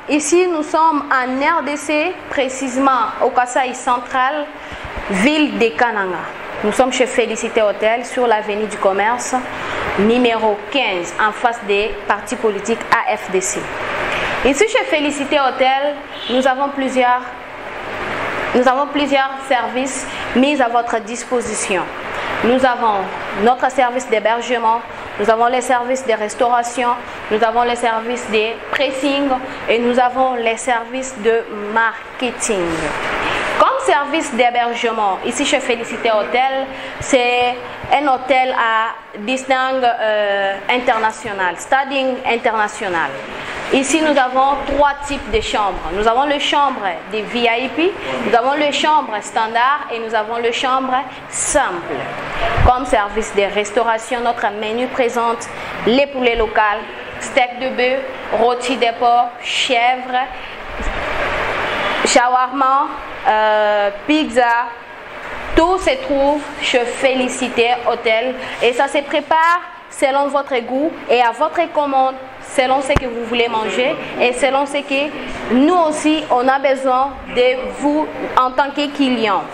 Ici, nous sommes en RDC, précisément au Kasaï central, ville de Kananga. Nous sommes chez Félicité Hôtel sur l'avenue du Commerce, numéro 15, en face des partis politiques AFDC. Ici, chez Félicité Hôtel, nous avons plusieurs services mis à votre disposition. Nous avons notre service d'hébergement, nous avons les services de restauration, nous avons les services de pressing et nous avons les services de marketing. Comme service d'hébergement, ici chez Félicité Hôtel, c'est un hôtel à distingue international, standing international. Ici, nous avons 3 types de chambres. Nous avons les chambres des VIP, nous avons les chambres standard et nous avons les chambres simples. Comme service de restauration, notre menu présente les poulets locaux, steak de bœuf, rôti de porc, chèvre, shawarma, pizza. Tout se trouve chez Félicité Hôtel et ça se prépare selon votre goût et à votre commande, selon ce que vous voulez manger et selon ce que nous aussi on a besoin de vous en tant que client.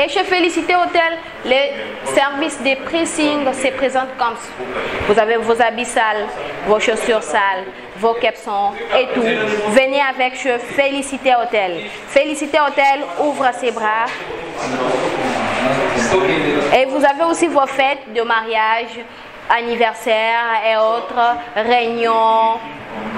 Et chez Félicité Hôtel, les services de pressing se présentent comme ça. Vous avez vos habits sales, vos chaussures sales, vos caleçons et tout. Venez avec chez Félicité Hôtel. Félicité Hôtel ouvre ses bras. Et vous avez aussi vos fêtes de mariage, anniversaire et autres, réunions.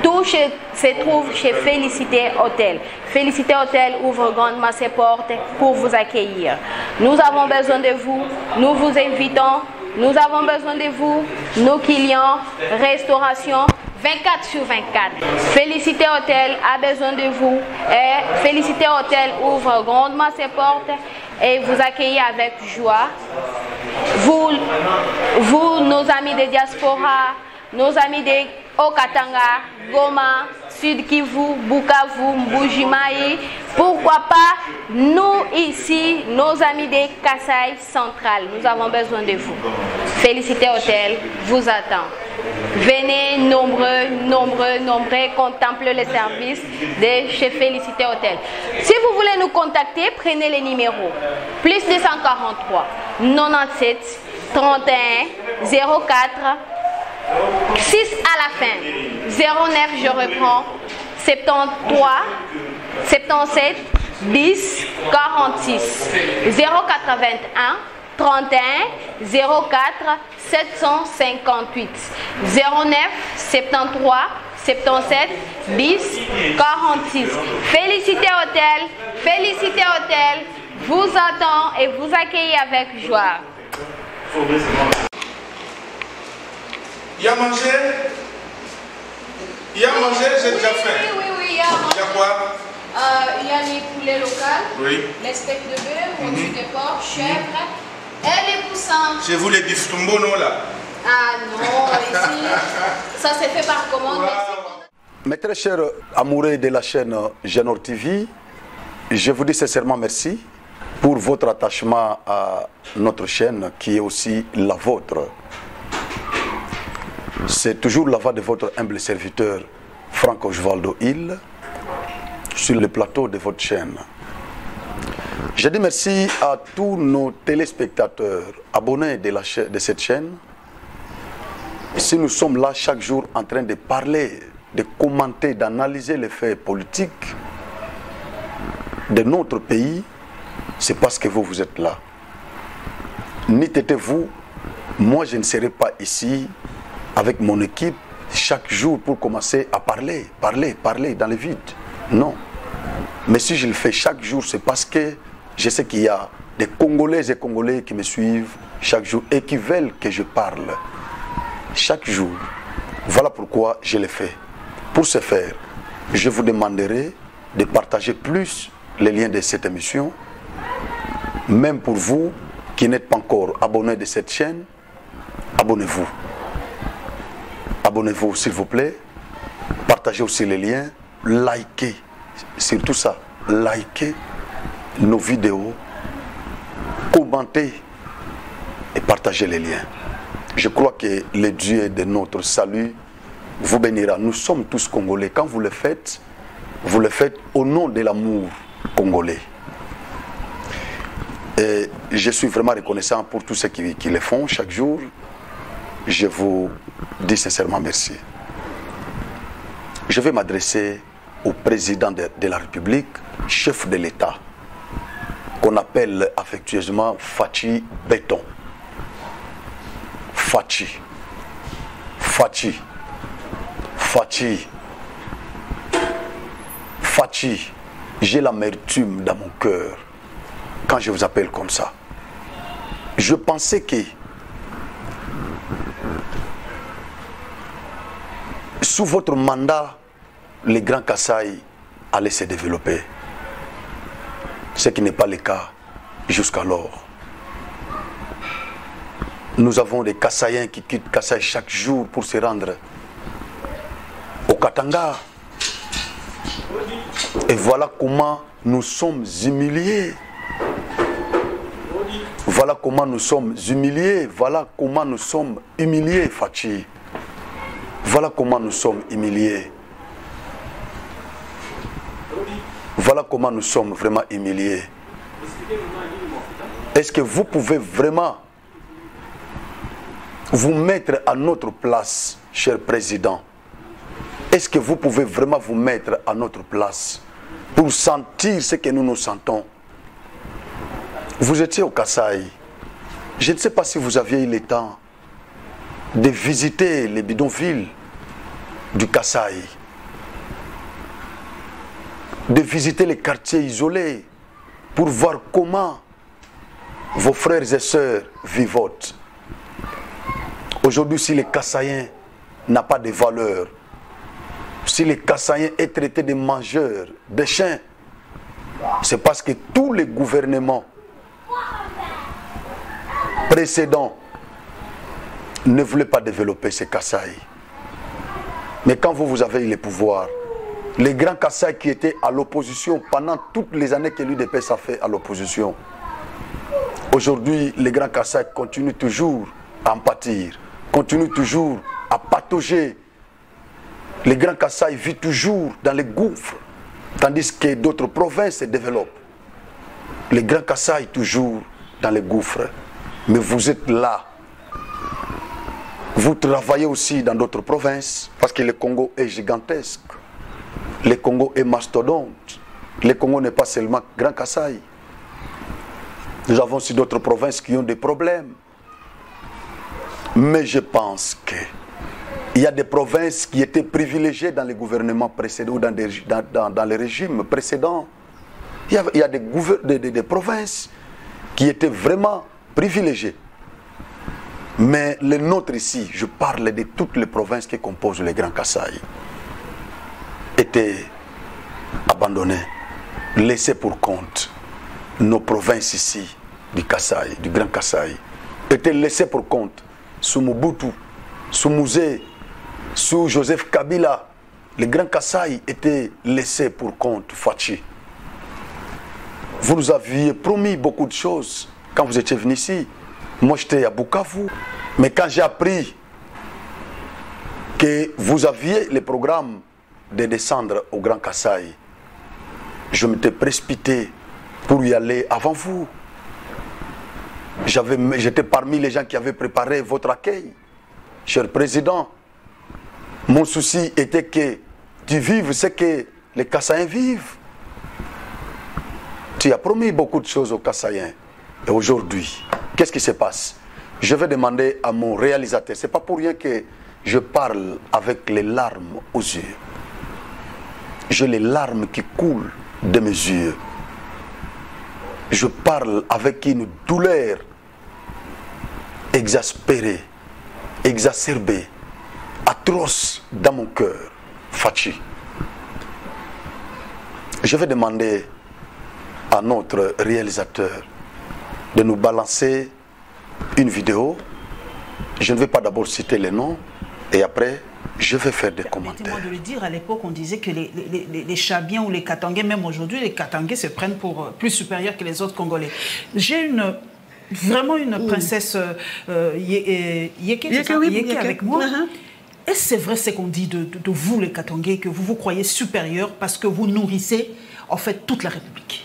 Tout se trouve chez Félicité Hôtel. Félicité Hôtel ouvre grandement ses portes pour vous accueillir. Nous avons besoin de vous, nous vous invitons, nous avons besoin de vous, nos clients, restauration, 24 sur 24. Félicité Hôtel a besoin de vous et Félicité Hôtel ouvre grandement ses portes et vous accueillez avec joie. Vous, nos amis de diaspora, nos amis de Okatanga, Goma, Sud Kivu, Bukavu, Mbujimai, pourquoi pas nous ici, nos amis de Kasaï central, nous avons besoin de vous. Félicité Hôtel vous attend. Venez nombreux, contempler les services de chez Félicité Hôtel. Si vous voulez nous contacter, prenez les numéros. Plus 243 97 31 04 6 à la fin. 09, je reprends. 73 77 10 46 081 31 04 758 09 73 77 10 46. Félicité Hôtel vous attend et vous accueille avec joie. Il y a mangé? Il y a mangé, j'ai déjà faim. Oui, il y a mangé. Il y a quoi? Il y a les poulets locaux, oui. Les steaks de bœuf, rôti de porc, chèvre et les poussins. Chez vous, les distumbo, non là? Ah non, ici, ça s'est fait par commande. Mes très chers amoureux de la chaîne Genor TV, je vous dis sincèrement merci pour votre attachement à notre chaîne qui est aussi la vôtre. C'est toujours la voix de votre humble serviteur Franck Osvaldo Hill sur le plateau de votre chaîne. Je dis merci à tous nos téléspectateurs abonnés de cette chaîne. Si nous sommes là chaque jour en train de parler, de commenter, d'analyser les faits politiques de notre pays, c'est parce que vous êtes là. N'étiez-vous, moi je ne serais pas ici avec mon équipe chaque jour pour commencer à parler dans le vide. Non. Mais si je le fais chaque jour, c'est parce que je sais qu'il y a des Congolaises et Congolais qui me suivent chaque jour et qui veulent que je parle chaque jour. Voilà pourquoi je le fais. Pour ce faire, je vous demanderai de partager plus les liens de cette émission. Même pour vous qui n'êtes pas encore abonnés de cette chaîne, abonnez-vous. Abonnez-vous s'il vous plaît. Partagez aussi les liens. Likez. Surtout ça. Likez nos vidéos. Commentez et partagez les liens. Je crois que le Dieu de notre salut vous bénira. Nous sommes tous Congolais. Quand vous le faites, vous le faites au nom de l'amour congolais. Et je suis vraiment reconnaissant pour tous ceux qui le font chaque jour. Je vous dis sincèrement merci. Je vais m'adresser au président de la République, chef de l'État, qu'on appelle affectueusement Fachi Béton. Fachi. Fachi. Fachi. Fachi. J'ai l'amertume dans mon cœur quand je vous appelle comme ça. Je pensais que sous votre mandat, le Grand Kasaï allait se développer. Ce qui n'est pas le cas jusqu'alors. Nous avons des Kasaïens qui quittent Kasaï chaque jour pour se rendre au Katanga. Et voilà comment nous sommes humiliés. Voilà comment nous sommes humiliés. Voilà comment nous sommes humiliés, Fachi. Voilà comment nous sommes humiliés. Voilà comment nous sommes vraiment humiliés. Est-ce que vous pouvez vraiment vous mettre à notre place, cher président? Est-ce que vous pouvez vraiment vous mettre à notre place pour sentir ce que nous sentons? Vous étiez au Kasaï. Je ne sais pas si vous aviez eu le temps de visiter les bidonvilles du Kasaï, de visiter les quartiers isolés pour voir comment vos frères et sœurs vivotent. Aujourd'hui, si les Kasaïens n'ont pas de valeur, si les Kasaïens est traité de mangeurs, de chiens, c'est parce que tous les gouvernements précédents ne voulaient pas développer ces Kasaï. Mais quand vous avez eu le pouvoir, les grands Kasaï qui étaient à l'opposition pendant toutes les années que l'UDPS a fait à l'opposition, aujourd'hui, les grands Kasaï continuent toujours à en pâtir, continuent toujours à patauger. Les grands Kasaï vivent toujours dans les gouffres, tandis que d'autres provinces se développent. Les grands Kasaï toujours dans les gouffres. Mais vous êtes là. Vous travaillez aussi dans d'autres provinces, parce que le Congo est gigantesque. Le Congo est mastodonte. Le Congo n'est pas seulement Grand Kasaï. Nous avons aussi d'autres provinces qui ont des problèmes. Mais je pense qu'il y a des provinces qui étaient privilégiées dans les gouvernements précédents ou dans les régimes précédents. Il y a des provinces qui étaient vraiment privilégiées. Mais les nôtres ici, je parle de toutes les provinces qui composent les Grands Kasaï, étaient abandonnées, laissées pour compte. Nos provinces ici, du Kasaï, du Grand Kasaï, étaient laissées pour compte. Sous Mobutu, sous Mouzé, sous Joseph Kabila, les Grands Kasaï étaient laissés pour compte, Fachi. Vous nous aviez promis beaucoup de choses quand vous étiez venu ici. Moi, j'étais à Bukavu. Mais quand j'ai appris que vous aviez le programme de descendre au Grand Kasaï, je m'étais précipité pour y aller avant vous. J'étais parmi les gens qui avaient préparé votre accueil. Cher président, mon souci était que tu vives ce que les Kasaïens vivent. Tu as promis beaucoup de choses aux Kasaïens. Et aujourd'hui, qu'est-ce qui se passe? Je vais demander à mon réalisateur, ce n'est pas pour rien que je parle avec les larmes aux yeux. J'ai les larmes qui coulent de mes yeux. Je parle avec une douleur exaspérée, exacerbée, atroce dans mon cœur. Fachi. Je vais demander à notre réalisateur de nous balancer une vidéo. Je ne vais pas d'abord citer les noms et après je vais faire des commentaires. Permettez-moi de le dire, à l'époque on disait que les Chabiens ou les Katangais, même aujourd'hui les Katangais se prennent pour plus supérieurs que les autres Congolais. J'ai vraiment une princesse Yeke avec moi. est-ce que c'est vrai ce qu'on dit de vous, les Katangais, que vous vous croyez supérieurs parce que vous nourrissez, en fait, toute la République?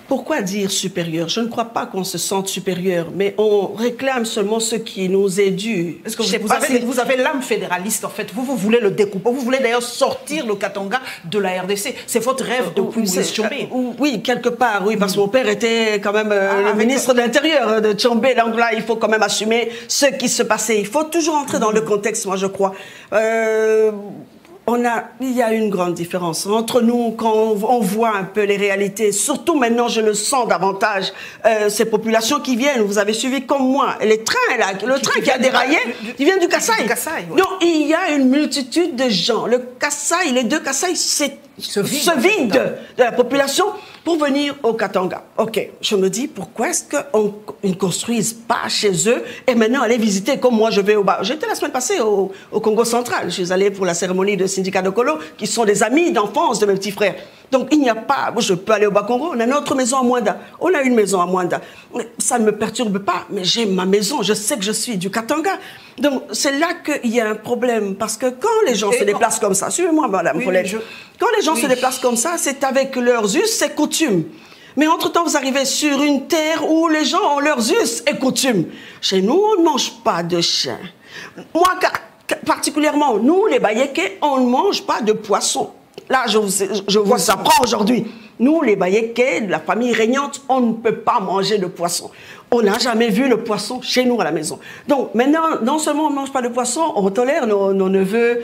Pourquoi dire supérieur? Je ne crois pas qu'on se sente supérieur, mais on réclame seulement ce qui nous est dû. Parce que vous avez l'âme fédéraliste, en fait. Vous voulez le découper. Vous voulez d'ailleurs sortir le Katanga de la RDC. C'est votre rêve depuis Moïse Tshombe. Oui, quelque part, oui, parce que mon père était quand même le ministre de l'Intérieur de Tshombe. Donc là, il faut quand même assumer ce qui se passait. Il faut toujours entrer dans le contexte, moi, je crois. Il y a une grande différence entre nous quand on voit un peu les réalités. Surtout maintenant, je le sens davantage, ces populations qui viennent. Vous avez suivi comme moi. Les trains, là, le train qui a déraillé, il vient du Kasaï. Ouais. Donc, il y a une multitude de gens. Le Kasaï, les deux Kasaï, se vident de la population pour venir au Katanga. Ok, je me dis, pourquoi est-ce qu'ils ne construisent pas chez eux et maintenant aller visiter comme moi je vais au bas. J'étais la semaine passée au Congo central. Je suis allée pour la cérémonie de syndicat de Kolo, qui sont des amis d'enfance de mes petits frères. Donc il n'y a pas, moi je peux aller au Bas-Congo, on a notre maison à Mwanda. On a une maison à Mwanda. Ça ne me perturbe pas, mais j'ai ma maison, je sais que je suis du Katanga. Donc c'est là qu'il y a un problème, parce que quand les gens se déplacent comme ça, suivez-moi madame Colette, quand les gens se déplacent comme ça, c'est avec leurs us et coutumes. Mais entre-temps, vous arrivez sur une terre où les gens ont leurs us et coutumes. Chez nous, on ne mange pas de chien. Moi, particulièrement, nous, les Bayékés, on ne mange pas de poisson. Là, je vous apprends aujourd'hui. Nous, les Bayékés, la famille régnante, on ne peut pas manger de poisson. On n'a jamais vu le poisson chez nous à la maison. Donc, maintenant, non seulement on ne mange pas de poisson, on tolère nos neveux.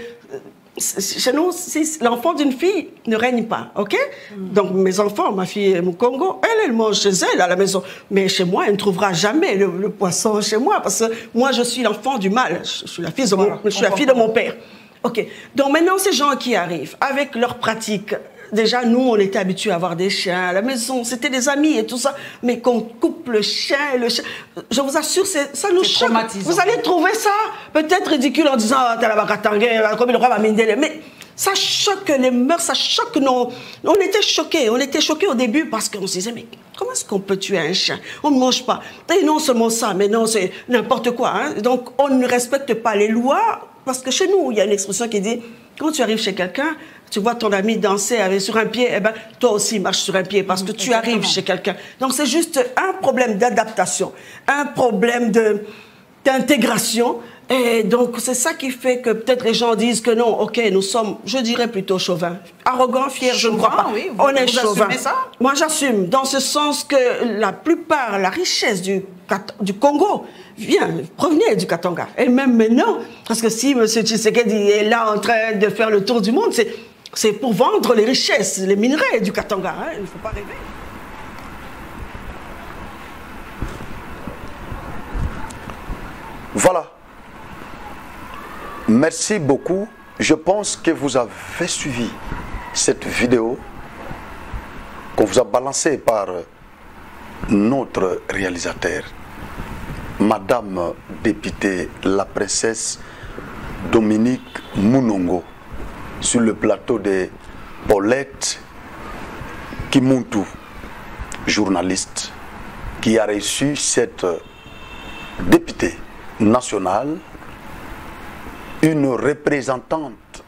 Chez nous, l'enfant d'une fille ne règne pas, ok? Donc, mes enfants, ma fille au Congo, elle mange chez elle à la maison. Mais chez moi, elle ne trouvera jamais le poisson chez moi, parce que moi, je suis l'enfant du mal. Je suis la fille de mon père. Ok. Donc, maintenant, ces gens qui arrivent, avec leurs pratiques, déjà, nous, on était habitués à avoir des chiens à la maison. C'était des amis et tout ça. Mais qu'on coupe le chien, je vous assure, ça nous choque. Vous allez trouver ça peut-être ridicule en disant « T'as la Bakatangé, comme le roi Mamindele ». Mais ça choque les mœurs, ça choque nos... On était choqués au début parce qu'on se disait « Mais comment est-ce qu'on peut tuer un chien? On ne mange pas. » Et non seulement ça, mais non, c'est n'importe quoi. Hein. Donc, on ne respecte pas les lois parce que chez nous, il y a une expression qui dit « Quand tu arrives chez quelqu'un, tu vois ton ami danser sur un pied, eh ben, toi aussi marche sur un pied parce que tu arrives chez quelqu'un. » Donc c'est juste un problème d'adaptation, un problème d'intégration. Et donc c'est ça qui fait que peut-être les gens disent que non, ok, nous sommes, je dirais plutôt chauvins. Arrogants, fiers, je ne crois pas. Oui, on est chauvins. Ça? Moi j'assume, dans ce sens que la richesse du Congo provenait du Katanga. Et même maintenant, parce que si M. Tshisekedi est là en train de faire le tour du monde, c'est pour vendre les richesses, les minerais du Katanga. Hein, il ne faut pas rêver. Voilà. Merci beaucoup. Je pense que vous avez suivi cette vidéo qu'on vous a balancée par notre réalisateur, Madame députée, la princesse Dominique Munongo, sur le plateau de Paulette Kimuntu, journaliste, qui a reçu cette députée nationale, une représentante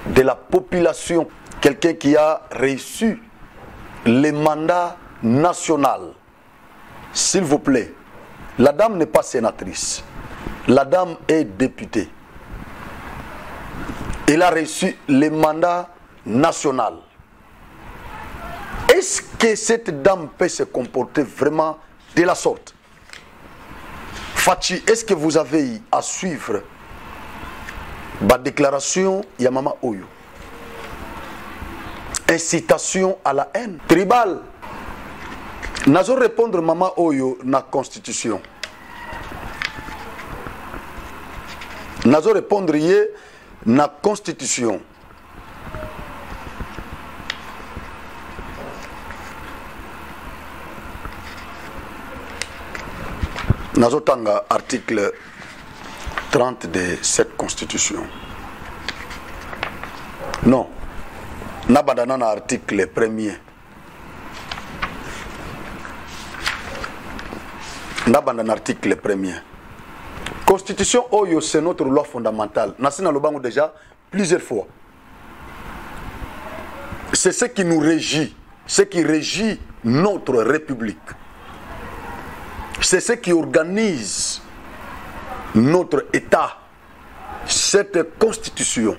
de la population, quelqu'un qui a reçu le mandat national. S'il vous plaît, la dame n'est pas sénatrice, la dame est députée. Elle a reçu le mandat national. Est-ce que cette dame peut se comporter vraiment de la sorte? Fachi, est-ce que vous avez à suivre la déclaration Yamama Oyo? Incitation à la haine tribale. Nazo répondre Mama Oyo na constitution. Nazo répondre yé na constitution. Nazo tanga article 30 de cette constitution. Non. Nabadana na article 1er. Nabadana article 1er. Constitution Oyo, c'est notre loi fondamentale. Nassina Lobango déjà plusieurs fois. C'est ce qui nous régit, ce qui régit notre République. C'est ce qui organise notre État. Cette Constitution.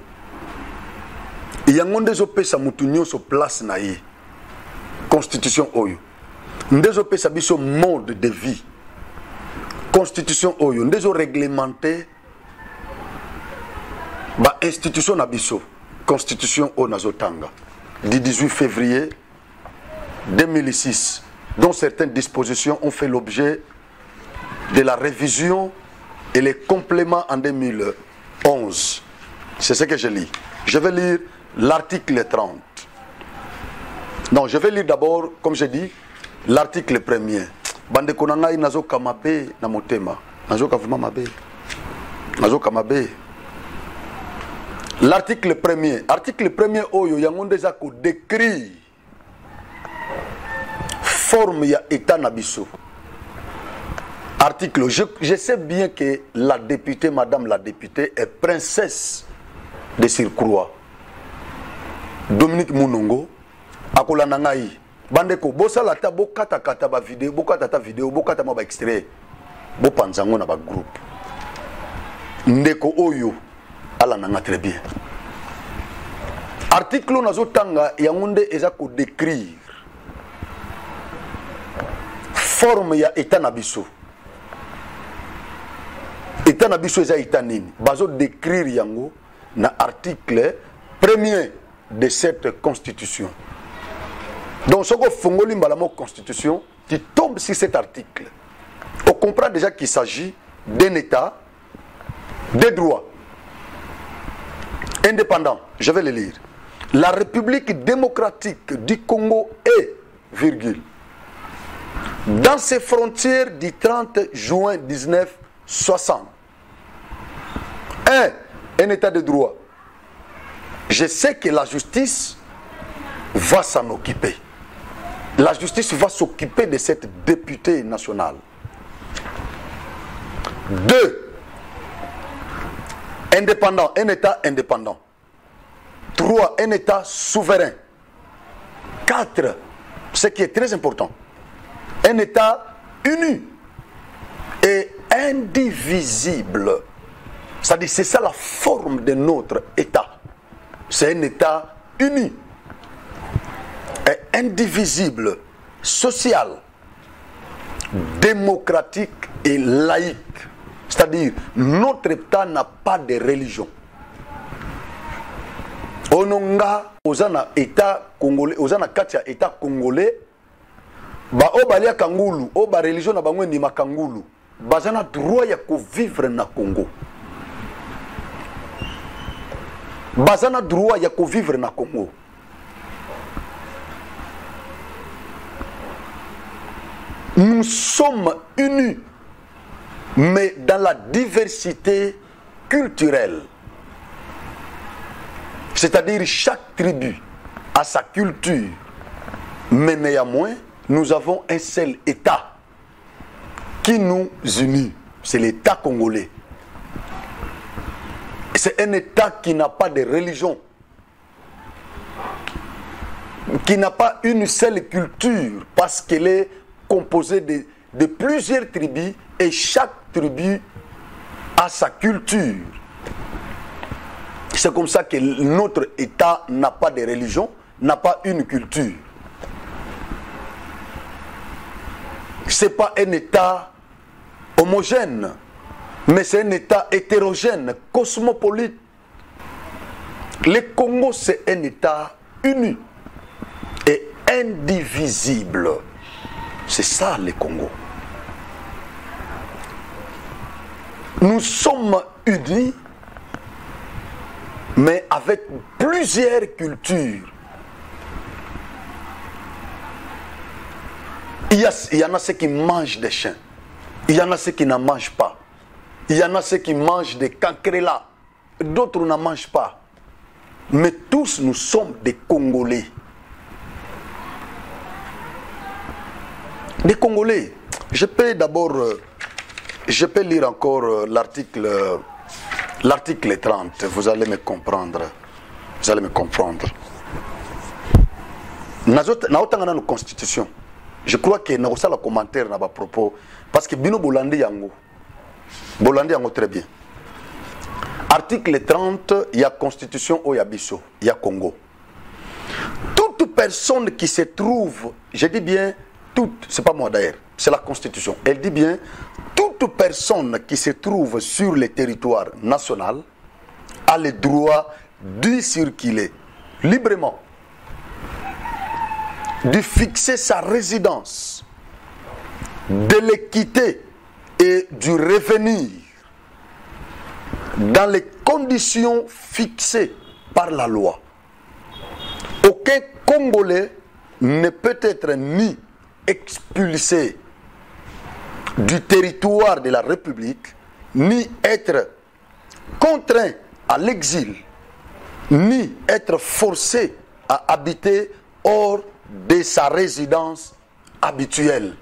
Il y a un des opé sa moutounion sur place naïe. Constitution Oyo. Des opé sa biso mode de vie. Constitution Oyo. Des opé réglementé. Ba institution nabiso. Constitution Oyo Nazotanga. Du 18 février 2006, dont certaines dispositions ont fait l'objet de la révision et les compléments en 2011. C'est ce que je lis. Je vais lire l'article 30. Non, je vais lire d'abord, comme je dis, l'article 1er. Bande konanga nazo kamabe na motema. Nazo kavuma mabe. Nazo kamabe. L'article 1er. Article 1er oyo yangonde za ko décrit forme ya état nabiso. Article. Je sais bien que la députée, madame la députée, est princesse de Surcroît. Dominique Munongo, akola nangai. Bandeko, bosa la ta bokata kata ba vidéo, bokata ta vidéo, bokata ma ba extrait. Bo panzango na ba groupe. Ndeko oyo ala nanga très bien. Article nazotanga yangonde eza ko décrire forme ya état nabiso. État nabiso eza état nini. Bazo décrire yango na article 1er de cette constitution. Donc, ce que fongoli mbalamo constitution, tu tombes sur cet article. On comprend déjà qu'il s'agit d'un état, des droits indépendants. Je vais le lire. La République démocratique du Congo est, virgule, dans ses frontières du 30 juin 1960. Un état de droit. Je sais que la justice va s'en occuper. La justice va s'occuper de cette députée nationale. 2. Indépendant, un État indépendant. 3. Un État souverain. 4. Ce qui est très important. Un État uni et indivisible. C'est-à-dire, c'est ça la forme de notre État. C'est un État uni et indivisible, social, démocratique et laïque. C'est-à-dire, notre État n'a pas de religion. Ononga, ozana État congolais, ozana katia État congolais, ba obalia kangulu, oba religion na bangwe ni makangulu, bazana droit ya ko vivre na Congo. Bazana droit ya ko vivre na Congo. Nous sommes unis, mais dans la diversité culturelle. C'est-à-dire chaque tribu a sa culture, mais néanmoins, nous avons un seul État qui nous unit. C'est l'État congolais. C'est un État qui n'a pas de religion, qui n'a pas une seule culture, parce qu'elle est composée de plusieurs tribus et chaque tribu a sa culture. C'est comme ça que notre État n'a pas de religion, n'a pas une culture. Ce n'est pas un État homogène, mais c'est un État hétérogène, cosmopolite. Le Congo, c'est un État uni et indivisible. C'est ça le Congo. Nous sommes unis, mais avec plusieurs cultures. Il y en a ceux qui mangent des chiens. Il y en a ceux qui n'en mangent pas. Il y en a ceux qui mangent des cancrelats. D'autres n'en mangent pas. Mais tous nous sommes des Congolais. Des Congolais. Je peux d'abord Je peux lire encore l'article 30, vous allez me comprendre. Vous allez me comprendre. Naotanga na constitution. Je crois que na osala commentaire na ba propos parce que bino bolandi yango. Bolandi yango très bien. Article 30, il y a constitution au Yabiso, il y a Congo. Toute personne qui se trouve, je dis bien toute, c'est pas moi d'ailleurs, c'est la constitution. Elle dit bien toute personne qui se trouve sur le territoire national a le droit de circuler librement, de fixer sa résidence, de le quitter et du revenir dans les conditions fixées par la loi. Aucun Congolais ne peut être ni expulsé du territoire de la République, ni être contraint à l'exil, ni être forcé à habiter hors de sa résidence habituelle.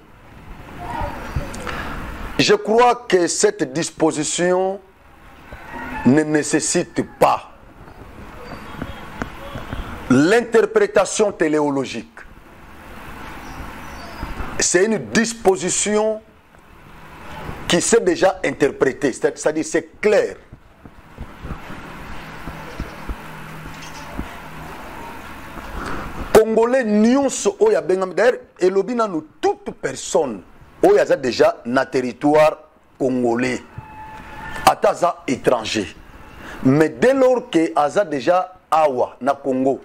Je crois que cette disposition ne nécessite pas l'interprétation téléologique. C'est une disposition qui s'est déjà interprétée, c'est-à-dire c'est clair. Congolais nyonso oya bengam d'ailleurs et lobina nous toute personne oya za déjà na territoire congolais ataza étranger. Mais dès lors que aza déjà awa na Congo,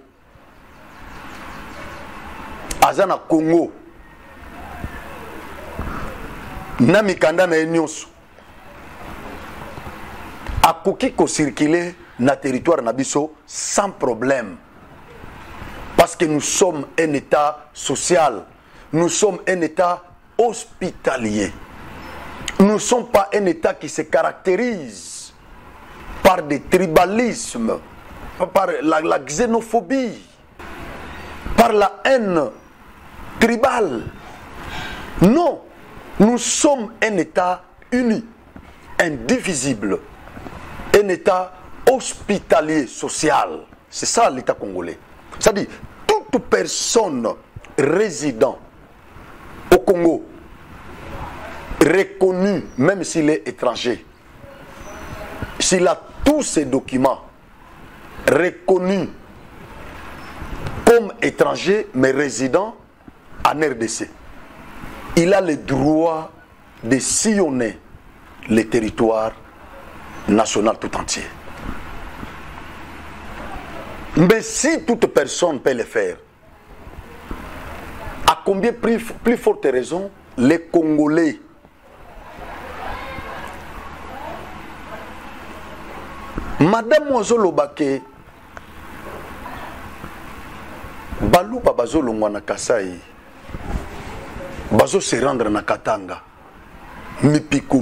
aza na Congo, na mikanda na nyonso, akoki ko circuler na territoire na biso sans problème. Parce que nous sommes un État social, nous sommes un État hospitalier. Nous ne sommes pas un État qui se caractérise par des tribalismes, par la xénophobie, par la haine tribale. Non, nous sommes un État uni, indivisible, un État hospitalier, social. C'est ça l'État congolais. C'est-à-dire, toute personne résidant au Congo, reconnu, même s'il est étranger, s'il a tous ses documents reconnus comme étranger, mais résident en RDC, il a le droit de sillonner le territoire national tout entier. Mais si toute personne peut le faire, à combien plus forte raison les Congolais? Madame Oazolo Bake, Balouba Bazolo Mwana Kasai, Bazo se rendre na Katanga, mipiko.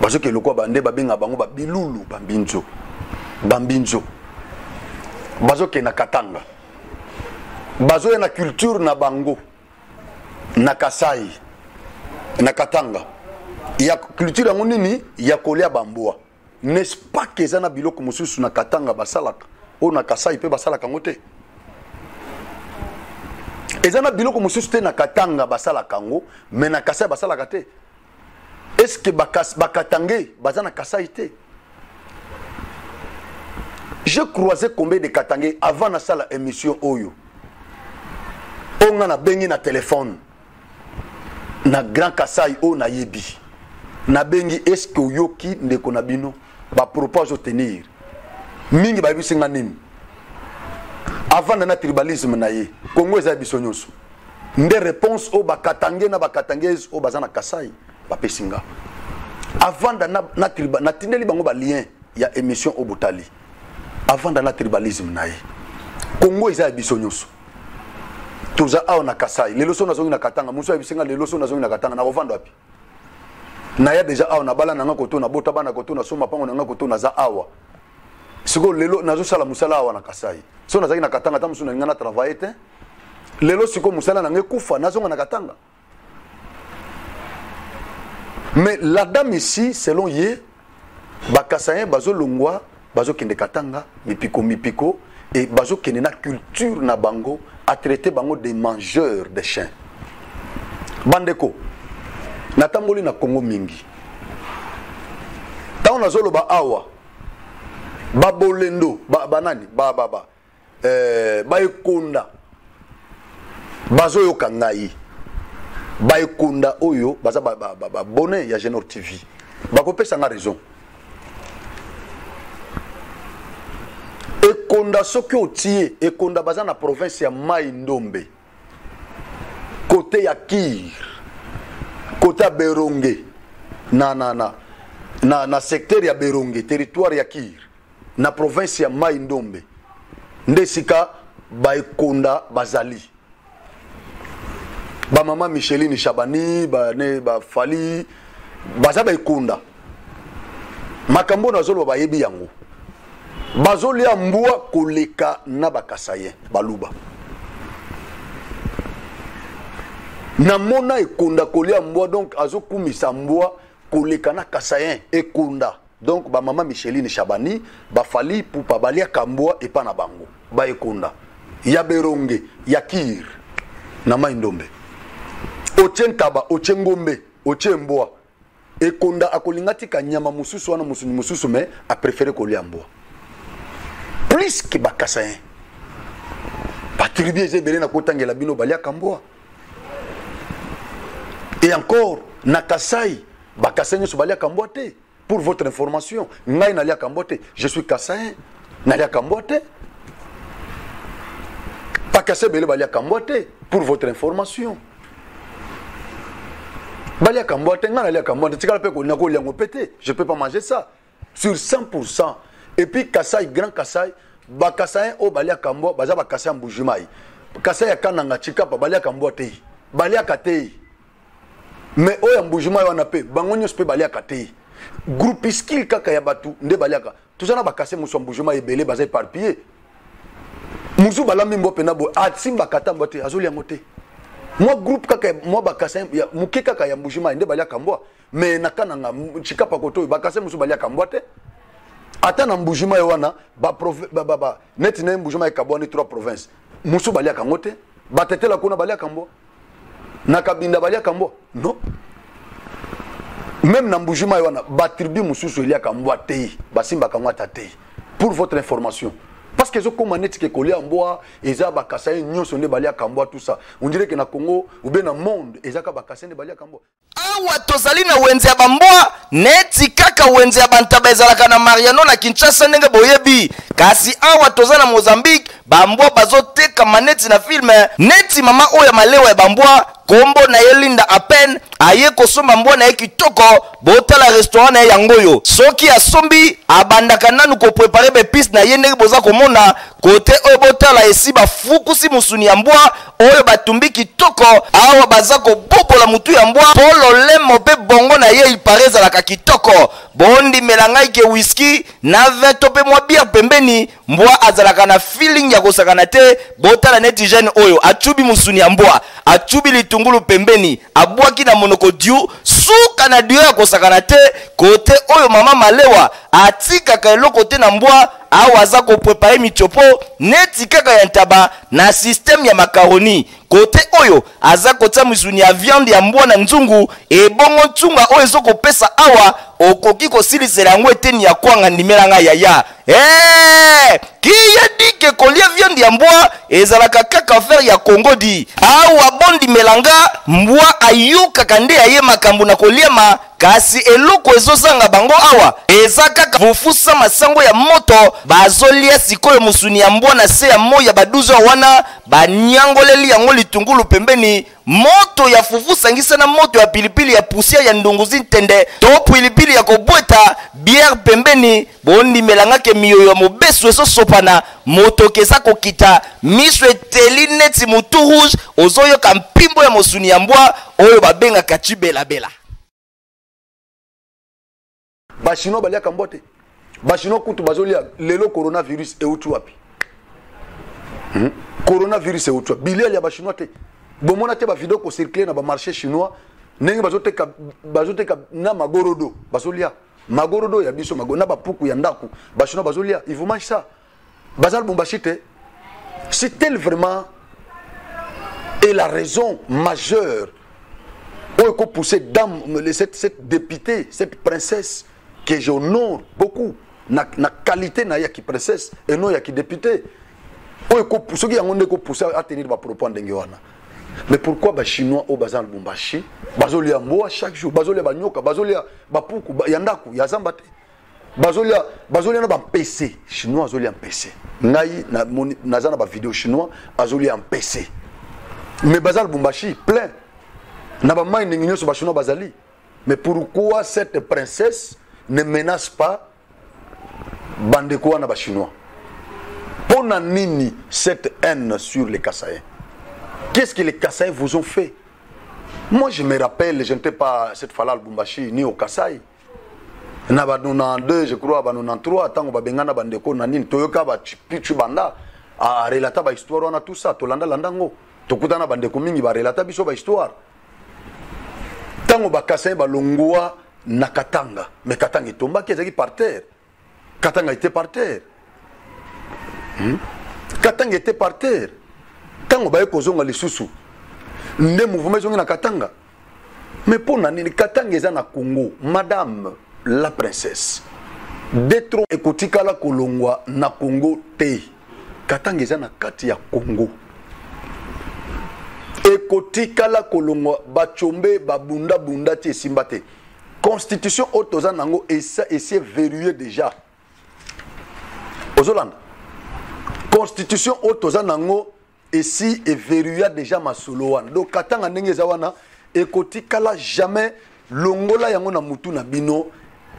Bazo ke lokwa bande babenga bango ba bilulu bambinzo. Bazo ke na Katanga. Bazo na culture na bango, na Kasai, na Katanga. Ya culture yango nini ya kolia bamboa. N'est-ce pas que zana biloko mususu na Katanga basalaka o na Kasai pe basalaka ngote? Ezana biloko mususu te na Katanga basalaka ngo, mais na Kasai basalaka te. Est-ce que bakatangé bazana Kasai te? Je croisais combien de Katangé avant la salle émission Oyo. On a bengi na téléphone. Na Grand Kasai o na yebi. Na bengi est-ce que yoki ndeko na bino ba propose tenir. Mingi ba bisinga nini. Avant na tribalisme na ye. Congo eza biso nyonso. Nde réponse o bakatangé na bakatangese o bazana Kasai ba pesinga. Avant na tribal na tindeli bango ba lien ya émission au Butali. Avant dans le tribalisme naïe, Congo est biso nyonso. Tuza a na Kasai, les leçons na Katanga, muso bisinga les leçons na Katanga na rovando api. Na ya déjà a na bala na koto na bota bana koto na soma pango na koto na za awa. Siko lelo nazo sala musala awa na Kasai. So na zaki na Katanga tamusu na ngana travailler te. Lelo siko musala na ngekufa nazo na Katanga. Mais la dame ici, selon Yé, Bakasayen, Bazo Longwa, Bazo Kende Katanga, Mipiko, et Bazo Kende na culture na bango, a traité bango des mangeurs de chiens. Bandeko, natamboli na Congo mingi. Taon na zolo ba awa, ba bolendo, banani, ba ekonda, bazo yo kangai. Baekunda oyo baza bonnet ya Genor TV bakopesa nga raison ekonda soki otie ekonda baza na province ya Mai Ndombe côté ya Kir côté ya Beronge na secteur ya Beronge territoire ya Kir na province ya Mai Ndombe ndesika baekonda bazali ba mama Micheline Chabani ba Fali baza ba ikunda makambo na zolo ba yebi yango bazoli ya mbua koleka na bakasayen baluba na mona ikunda kolia mbua donc azokumisa mbua koleka na kasayen ekunda donc ba mama Micheline Chabani ba Fali pupa balia kambua epa na bango ba ikunda ya Beronge ya Kir na Mai Ndombe Ochen taba, ochen ngombe, ochen mboa. Ekonda akolingati ka nyama mususu wana mususu me a préféré kolia mboa. Plus que bakasayen. Patribi ezebele na kotangela bino balia kamboa. Et encore na Kasai, bakasayen so balia kamboa te. Pour votre information, ngai na lia kamboa te. Je suis kasayen, na lia kamboa te. Pakasebele balia kamboa te. Pour votre information. Je ne peux pas manger ça. Sur 100%. Et puis, Kassai, Grand Kassai, Bakasayen, au Balia Kambo, Baza Bakasayen Boujimai. Kassai, Kananga, Chika, Balia Kambo, Tei. Balia Katei. Mais, au Yamboujimai, on a payé. Bangonios peut Balia Katei. Groupe Iskil Kakayabatu, Nde Baliaka. Tout ça, Bakasé, Moussou Boujimai et Belé, Baza éparpillé. Moussou Balamimbo Penabo, Atsim Bakata Mbote, Azolia Mote. Moi groupe kaka moi bakasa ya muke kaka ya mbujima inde balia kambwa mais nakananga chika pakoto bakasa musu balia kambwa te ata na mbujima wana ba net na mbujima ya kaboni 3 provinces musu balia kangote batetela kuna balia kambwa na kabinda balia kambwa non même na mbujima wana ba tribu mususu ilia kambwa te basimba kangwata te pour votre information. Parce que comme on est que coller en bois, et ça va casser une sonde balia kamboa tout ça. On dirait que na Congo ou bien dans le monde, et ça va casser une balia kamboa. Awa tozali na wenze ya bamboa neti kaka wenze ya bantaba ezalaka na Mariano na Kinshasa ndenge boyebi kasi awa tozana na Mozambique bamboa bazoteka maneti na filme neti mama oya malewa ya bamboa kombo na yelinda apen aye kosomba mbwa na ye kitoko botala restaurant na yangoyo soki asombi abandaka nanu ko préparer be piste na ye ndenge boza komona kote oyo botala esiba fukusi musuni ya mbwa oyo batumbi kitoko awa baza ko bobola mutu ya mbwa polo lemo pe bongo na ye ipareza la kitoko bondi melangai ke whisky na veto pe mwa bière pembeni mbwa azalaka na feeling ya kosakana te botala neti jeune oyo achubi musuni ya mbwa achubi litungulu pembeni abwaki na monoko diu suka na diu ya kosakana te kote oyo mama malewa atika ka eloko te na mbwa awaza ko préparer michopo neti kaka ya ntaba na système ya macaroni kote oyo aza kota musuni ya viande ya mbwa na nzungu e bongo tsunga oyo ezoko pesa awa okoki kosilisela yango eteni ya kwanga ndimelanga yaya kiye dike kolia viande ya mbwa ezalaka kaka affaire ya Congo di awa bondi melanga mbwa ayukaka nde aye makambo na koliema kasi eloko ezozanga bango awa eza kaka vufusa masango ya moto bazolia sikoyo musuni ya mbwa na se ya moya baduzo wana banyangoleli yango litungulu pembeni moto ya fufu sangisa na moto ya pilipili ya pusia ya ndunguzi ntende to pilipili ya kobweta bière pembeni bondi melanga ke miyo ya mobesu eso sopana moto keza kokita miswe teli neti mutu rouge ozoyo kampimbo ya musuni ya mbwa oyo babenga kachibela bela Bachino balia kambote. Bachino kutu bazolia lelo coronavirus e utu wapi. Coronavirus e utu wapi. Bilia ya bachino te. Bomona te ba vidéo ko circuler na ba marché chinois. ndenge bazoteka na magorodo bazolia magorodo ya biso na bapuku ya ndako bachinois bazolia ils vous mangent ça bazal Lubumbashi te. C'est-elle vraiment et la raison majeure où est poussé cette députée, cette princesse que j'honore beaucoup na qualité na ya qui princesse et non ya qui députée où est poussé qui a poussé à tenir ba propos ndenge wana. Mais pourquoi les Chinois au bazar Lubumbashi bazolia mboa chaque jour bazolia banyoka bazolia bapuku yandaku ya zambate bazolia na ba PC chinois bazolia PC ngai na ba vidéo chinois bazolia en PC mais bazar Lubumbashi plein na ba mai ninginyo so ba chinois bazali. Mais pourquoi cette princesse ne menace pas bandeko na ba chinois? Pona nini cette haine sur les Kassaïens? Qu'est-ce que les Kassaïens vous ont fait? Moi je me rappelle, je n'étais pas cette fois-là à Lubumbashi ni au Kasaï. Na ba 92 je crois ba 93 tango ba bengana bandeko na nini toyoka ba pichu banda a relata ba histoire on a tout ça to landa landango to kutana bandeko mingi ba relata biso ba histoire tango ba Kassaï ba longwa na Katanga mais Katanga tomba qui ezaki par terre. Katanga était par terre. Katanga était par terre. Tango baye kozonga lisusu nde mouvement zongi na Katanga. Mais pour nani Katanga eza na Congo madame la princesse détron ekotikala kolongwa na Congo te. Katanga eza na kati ya Congo ekotikala kolongwa bachombe babunda bunda ti esimba te. Constitution otoza nango essaie verrouillé déjà Ozolanda. Constitution otoza nango ici est verrouillé déjà masoloan. Donc Katanga ndenge zawana ekotikala jamais longola yango na mutu na bino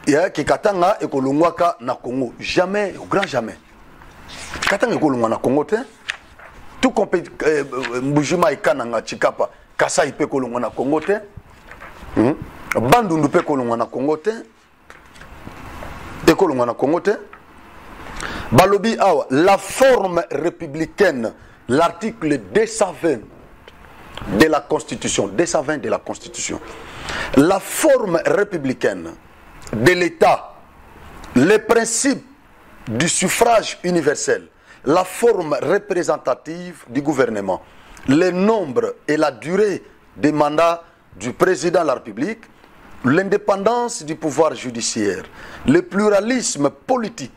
ya ki Katanga ekolongwaka na Congo jamais au grand jamais. Katanga ekolongwa na Congo te. Tout compé Mbujima ikananga Chikapa Kasai pe kolongwa na Congo te. Bandundu pe kolongwa na Congo te. Ekolongwa na Congo te. Balobi awa la forme républicaine. L'article 220 de la Constitution, 220 de la Constitution, la forme républicaine de l'État, les principes du suffrage universel, la forme représentative du gouvernement, le nombre et la durée des mandats du président de la République, l'indépendance du pouvoir judiciaire, le pluralisme politique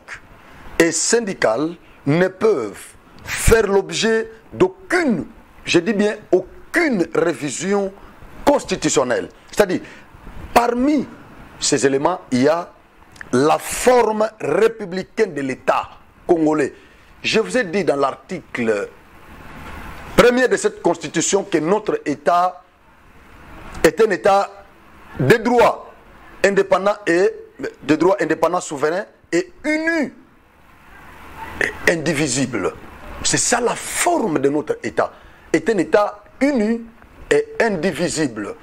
et syndical ne peuvent faire l'objet d'aucune, je dis bien aucune révision constitutionnelle. C'est-à-dire, parmi ces éléments, il y a la forme républicaine de l'État congolais. Je vous ai dit dans l'article 1er de cette constitution que notre État est un État de droit indépendant et de droit indépendant, souverain et uni et indivisible. C'est ça la forme de notre État. Est un État uni et indivisible.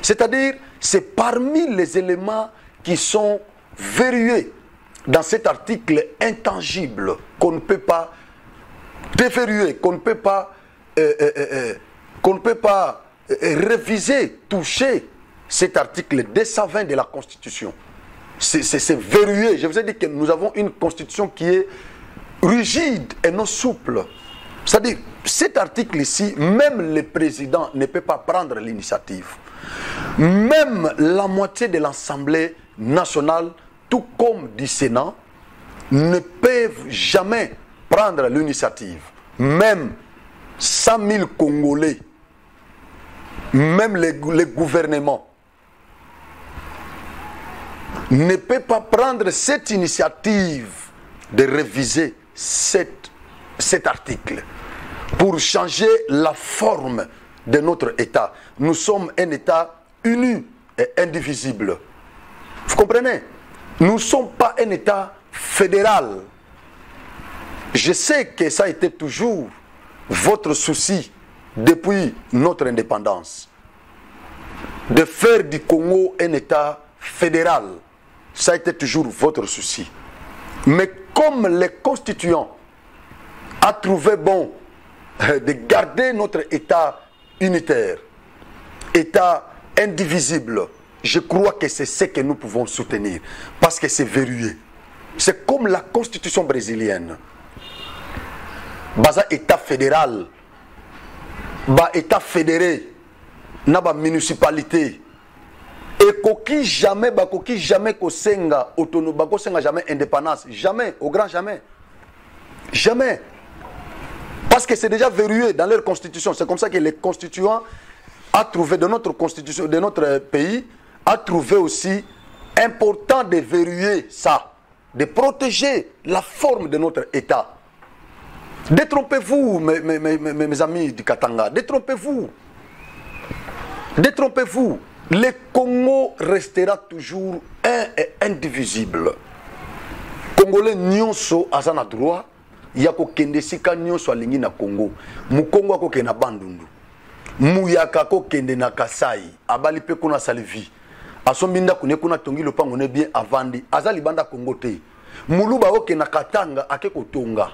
C'est-à-dire, c'est parmi les éléments qui sont verrouillés dans cet article intangible qu'on ne peut pas déverrouiller, qu'on ne peut pas réviser, toucher cet article 220 de la Constitution. C'est verrouillé. Je vous ai dit que nous avons une Constitution qui est rigide et non souple. C'est-à-dire, cet article ici, même le président ne peut pas prendre l'initiative. Même la moitié de l'Assemblée nationale, tout comme du Sénat, ne peuvent jamais prendre l'initiative. Même 100 000 Congolais, même les gouvernements, ne peuvent pas prendre cette initiative de réviser cet article pour changer la forme de notre État. Nous sommes un État uni et indivisible. Vous comprenez? Nous ne sommes pas un État fédéral. Je sais que ça a été toujours votre souci depuis notre indépendance, de faire du Congo un État fédéral. Ça a été toujours votre souci. Mais comme les constituants a trouvé bon de garder notre État unitaire, État indivisible, je crois que c'est ce que nous pouvons soutenir. Parce que c'est verrouillé. C'est comme la constitution brésilienne. Baza État fédéral, ba État fédéré, na ba municipalité. Et koki jamais kosenga autonomie, ba kosenga jamais indépendance, jamais, au grand jamais. Jamais. Parce que c'est déjà verrouillé dans leur constitution. C'est comme ça que les constituants a trouvé de notre constitution, de notre pays, a trouvé aussi important de verrouiller ça, de protéger la forme de notre État. Détrompez-vous, mes amis du Katanga, détrompez-vous. Détrompez-vous. Le Congo restera toujours un et indivisible. Congolais nyonso azana droit, yako kende sika nyonso alingi na Congo. Mukongo ako kena bandundu. Muyaka ko kende na Kasai, abali pe kuna salivi. Asombinda kune kuna tongi lopango ne bien avandi, azali banda Congo te. Muluba oke na Katanga ake kotonga.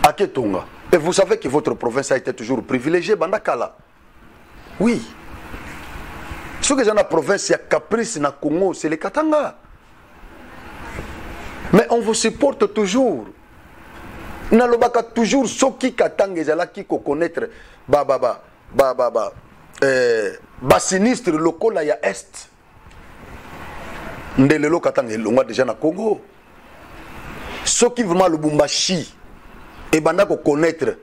Ake tonga. Et vous savez que votre province a été toujours privilégiée banda kala. Oui. Ce que j'ai dans la province, il y a Caprice na Congo, c'est les Katanga. Mais on vous supporte toujours. Nalobaka toujours soki Katanga ezala ki ko connaître sinistre lokola ya est. Ndelelo Katanga elongwa déjà na Congo. Soki vraiment Lubumbashi et banda ko connaître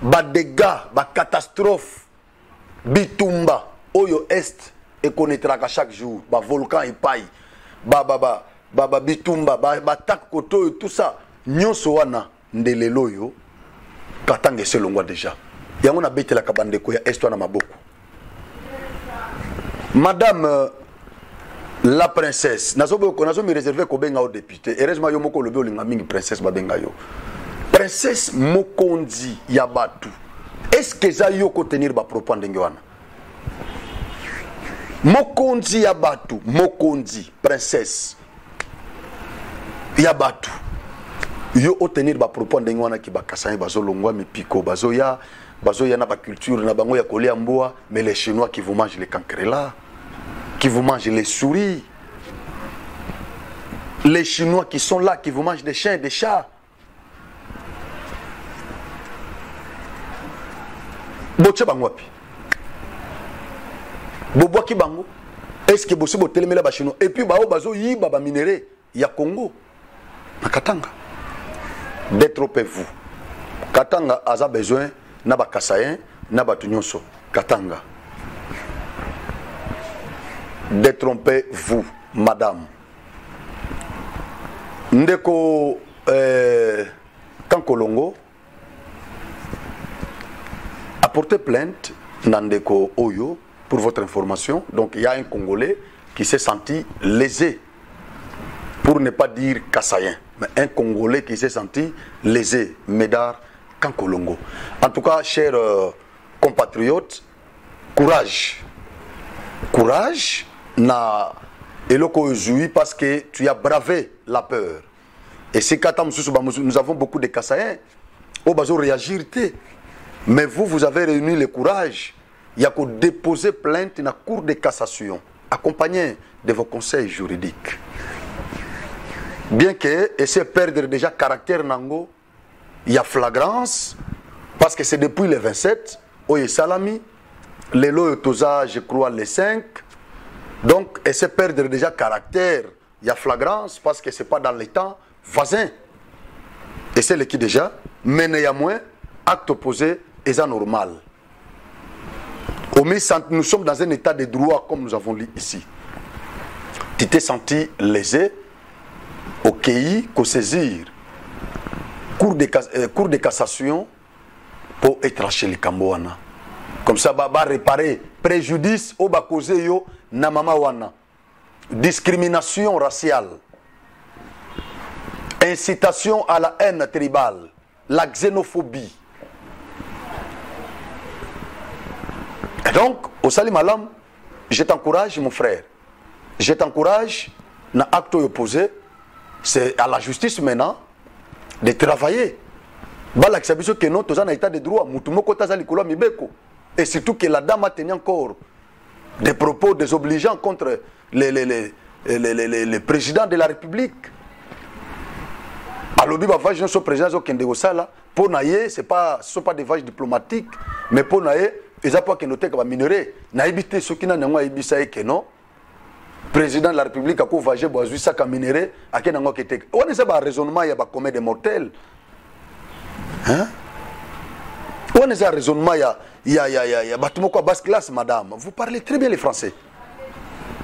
ba dégâts, ba catastrophe, bitumba oyo est et connaîtra chaque jour, ba volcan et paille, bitumba, ba tak koto tout ça, nyonso wana ndelelo yo Katanga selongwa déjà. Yango na bete la kabandeko ya est wana maboko. Madame la princesse, nazo me réserver ko benga au député. Heureusement yo moko lobe olinga mingi princesse ba benga yo. Princesse Mokondi Yabatu. Est-ce que za yo ko tenir ba propos ndenge wana? Mokondi Yabatu, Mokondi princesse Yabatu. Yo obtenir ba propos ndenge wana ki bakasanye bazolongwa mipiko bazoya na ba culture na bango ya kolia mboa, mais les Chinois qui vous mangent les cancrela, qui vous mangent les souris, les Chinois qui sont là qui vous mangent des chiens et des chats. Boche bango api bobo ki bango, est-ce que bosse botelemela ba Chinois et puis bao bazo yiba ba minéraux ya Congo na Katanga. Détrompez-vous. Katanga a besoin na ba Kasayen na ba Tunyonso Katanga. Détrompez-vous, madame. Ndeko Kankolongo a porté plainte Nandeko Oyo pour votre information. Donc il y a un Congolais qui s'est senti lésé, pour ne pas dire Kassayen, mais un Congolais qui s'est senti lésé, Médard Kankolongo. En tout cas, chers compatriotes, courage. Courage, na eloko ezui parce que tu as bravé la peur. Et c'est quand nous avons beaucoup de Kassayen, au bazo réagir. Mais vous avez réuni le courage. Il y a qu'à déposer plainte dans la cour de cassation, accompagné de vos conseils juridiques. Bien que, et c'est perdre déjà caractère nango, il y a flagrance, parce que c'est depuis le 27, Oye Salami, les Loyotosa, je crois, les 5. Donc, et c'est perdre déjà caractère, il y a flagrance, parce que ce n'est pas dans les temps voisins. Et c'est le qui déjà, mais néanmoins, acte opposé est anormal. Nous sommes dans un état de droit, comme nous avons lu ici. Tu t'es senti lésé, au pays, qu'au saisir, cour de cassation, pour étracher les Kamboana. Comme ça, va réparer préjudice au bakosé yo na mama wana. Discrimination raciale, incitation à la haine tribale, la xénophobie. Et donc, au Salim Alam, je t'encourage, mon frère. Je t'encourage, dans l'acte opposé, c'est à la justice maintenant de travailler. Que nous sommes en état de droit. Et surtout que la dame a tenu encore des propos désobligeants contre le président de la République. Alors, il va faire un président qui est là. Pour naïe, ce ne sont pas des vaches diplomatiques, mais pour naïe, ils n'ont pas que noter comme minerai. Naïbité, ce qui n'a pas été que non. Président de la République a couvagé boisou ça comme minerai, à quel endroit qui était. On est ça, raisonnement, il y a pas combien de mortels. Hein? On est ça, raisonnement, il y a bâtiment quoi basse classe, madame. Vous parlez très bien les Français.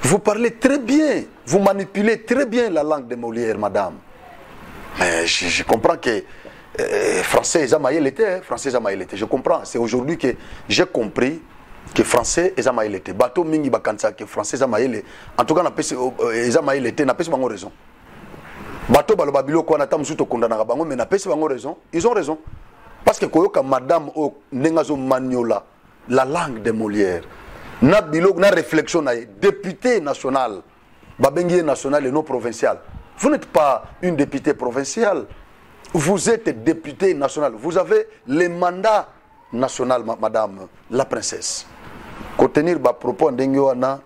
Vous parlez très bien. Vous manipulez très bien la langue de Molière, madame. Mais je comprends que français, ils ont maillé l'été. Français, ils ont maillé l'été. Je comprends. C'est aujourd'hui que j'ai compris que français, ils ont maillé l'été. Bateau mingi bakansa que français, ils ont maillé l'été. En tout cas, ils ont maillé l'été. N'a pas raison. Bateau balobabilo quoi n'attend musuto kondana bango mais n'a pas raison. Ils ont raison. Parce que koyoka madame o nengazo maniola la langue de Molière. Na bilo na réflexion na député national, babengi national et non provincial. Vous n'êtes pas une députée provinciale. Vous êtes député national. Vous avez le mandat national, madame la princesse. Contenir ba propos ndenge wana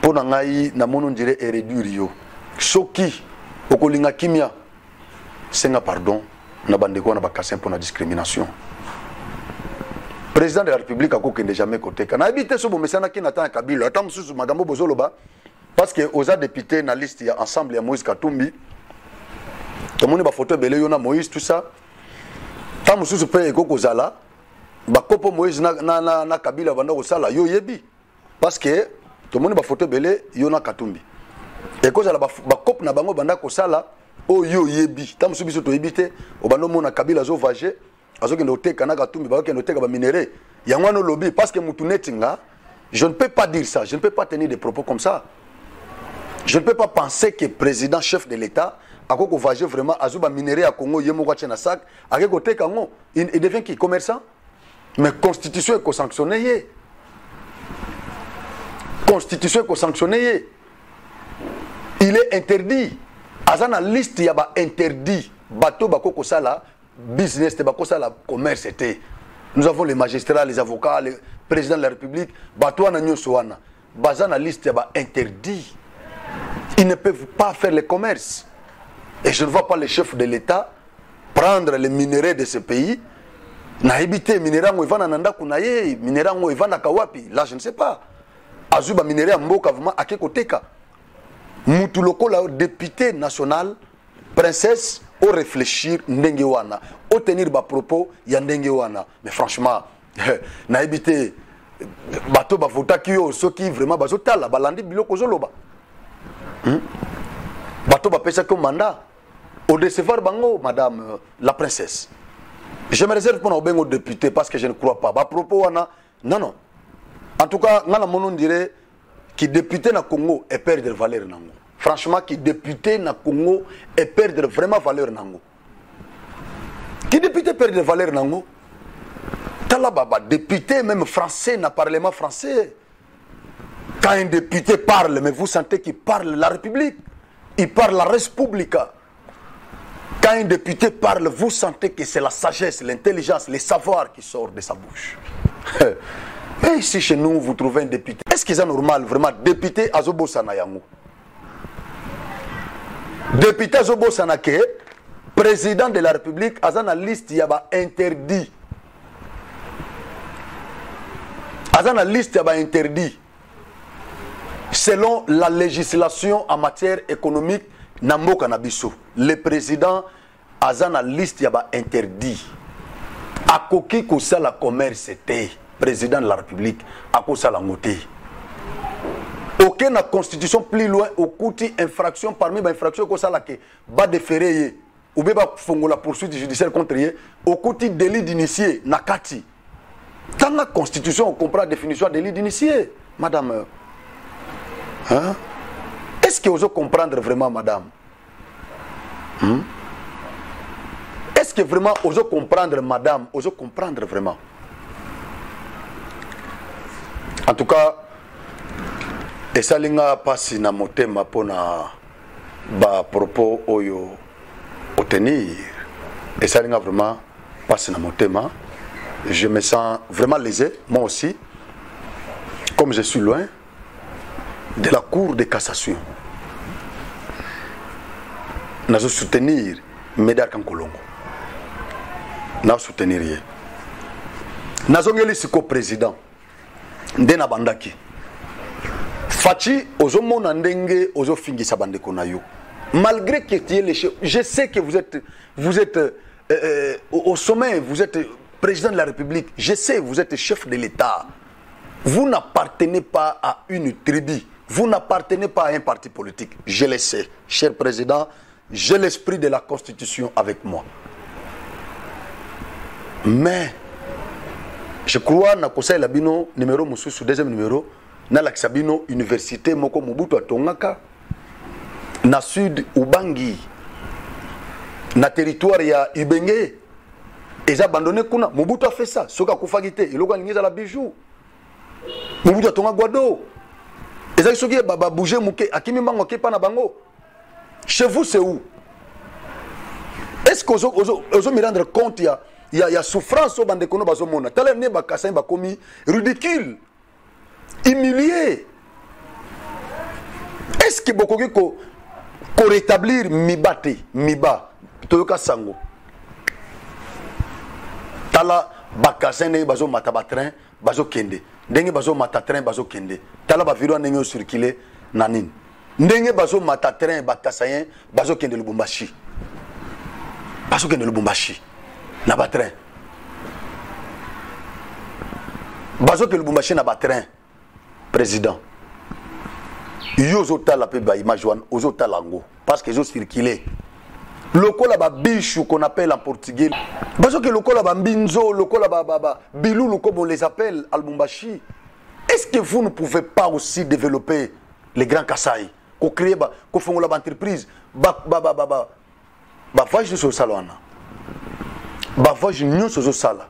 pona ngai na mono ndire eredurio. Soki okolinga kimia senga pardon na bandeko na bakassin pour la discrimination. Président de la République a kokende jamais côté. Kana habité so bomesana ki natana Kabila. Attends mususu magambo bozoloba parce que aux députés na liste ya ensemble ya Moïse Katumbi. Tout le monde a photo belé yona Moïse tout ça. Tant mususu pe ekoko zala ba kopo Moïse na Kabila banda ko sala yo yebi parce que tout le monde a photo belé yona Katumbi. Et cause la ba kopo na bango banda ko sala o yo yebi tant mususu biso to yebite o bando mona Kabila zo vager azoke noté kana Katumbi ba ke noté ka ba minéré yangwano lobby parce que mutu netinga je ne peux pas dire ça, je ne peux pas tenir des propos comme ça. Je ne peux pas penser que le président chef de l'État a vager vraiment azuba minéré à Congo yemo kwa tchena sac a côté kango il devient qui commerçant mais constitution est sanctionné. Constitution est sanctionné. Il est interdit. Azana liste ya ba interdit bateau bako sala business te bako sala commerce était. Nous avons les magistrats, les avocats, le président de la République, bateau na nyoso wana. Bazana liste ya ba interdit. Ils ne peuvent pas faire le commerce. Et je ne vois pas les chefs de l'État prendre les minéraux de ce pays. Na habité minéraux ivana nanda kunaye, minéraux ivana kawapi. Là je ne sais pas. Azuba minéraux mboka vraiment à quel côté ka. Mutu loko la député national princesse au réfléchir ndenge wana, au tenir ba propos ya ndenge wana. Mais franchement, na habité bateau ba vota kiyo soki vraiment bazotala balandi biloko zoloba. Bateau ba pesa comme mandat. Au décevoir bango, madame la princesse. Je me réserve pour nos députés parce que je ne crois pas. À propos, non, non. En tout cas, on dirait que député na Congo est perdre valeur nango. Franchement, qui député na Congo est perdre vraiment valeur nango. Qui député perdre valeur nango? Talababa, député même français, na parlement français. Quand un député parle, mais vous sentez qu'il parle la République, il parle la Respublica. Quand un député parle, vous sentez que c'est la sagesse, l'intelligence, les savoirs qui sortent de sa bouche. Mais ici chez nous, vous trouvez un député. Est-ce que c'est normal, vraiment, député Azobo Sanayango? Député Azobo Sanake, président de la République, Azana liste yaba interdit. Azana liste yaba interdit. Selon la législation en matière économique, Nambo Kanabiso, le président Azana liste yaba interdit. Akoki kosa la commerce c'était président de la République, akosa la ngote. Aucune constitution plus loin au côté infraction parmi les infractions kosa la ke ba déféré ou bien fongo la poursuite judiciaire contre yé au côté délit d'initié nakati. Dans la constitution on comprend la définition de délit d'initié, madame. Hein? Est-ce que vous osez comprendre vraiment, madame? Est-ce que vraiment vous osez comprendre, madame? Vous osez comprendre vraiment? En tout cas, et ça linga passe na motema pona ba propos oyo obtenir. Et ça linga vraiment passe na motema. Je me sens vraiment lésé, moi aussi. comme je suis loin de la Cour de cassation, je soutenir Médard Kankolongo. Je soutenir rien. Nazongeli siko président ndena bandaki Fachi ozomona ndenge ozofingisa bandeko na yo malgré que tu es le chef. Je sais que vous êtes au sommet, vous êtes président de la République, je sais, vous êtes chef de l'État. Vous n'appartenez pas à une tribu, vous n'appartenez pas à un parti politique. Je le sais, cher président, j'ai l'esprit de la Constitution avec moi. Mais je crois na conseil labino numéro mususu deuxième numéro na la Sabino université moko Mobutu atongaka na sud Ubangi na territoire ya Ibenge et abandonné kuna Mobutu a fait ça soka kufagite iloko ningiza la bijou Mobutu atonga Guado et soki baba bouger muke akimi mango kepa na bango. Chez vous c'est où? Est-ce que ozo me rendre compte il y a souffrance au bandekono bazomona tala ne ba kassin ba komi ridicule humilié. Est-ce que beaucoup ko rétablir miba toyoka sango tala ba kassin ne bazo mata ba train bazo kende ndenge bazo mata train bazo kende tala ba vidéo ndenge circuler nanine ndenge bazo mata train ba kassayen bazo kende Lubumbashi na ba train bazo ke Lubumbashi na ba train président yozo tala pe ba image wan ozo talango parce que zo circuler lokola ba bichu qu'on appelle en portugais bazo ke lokola ba mbinzo lokola ba bilulu comme on les appelle à Lubumbashi. Est-ce que vous ne pouvez pas aussi développer les grands Kasaï ko créer ba ko fongola ba entreprise ba voyage sur salona ba voyage nyonso zo sala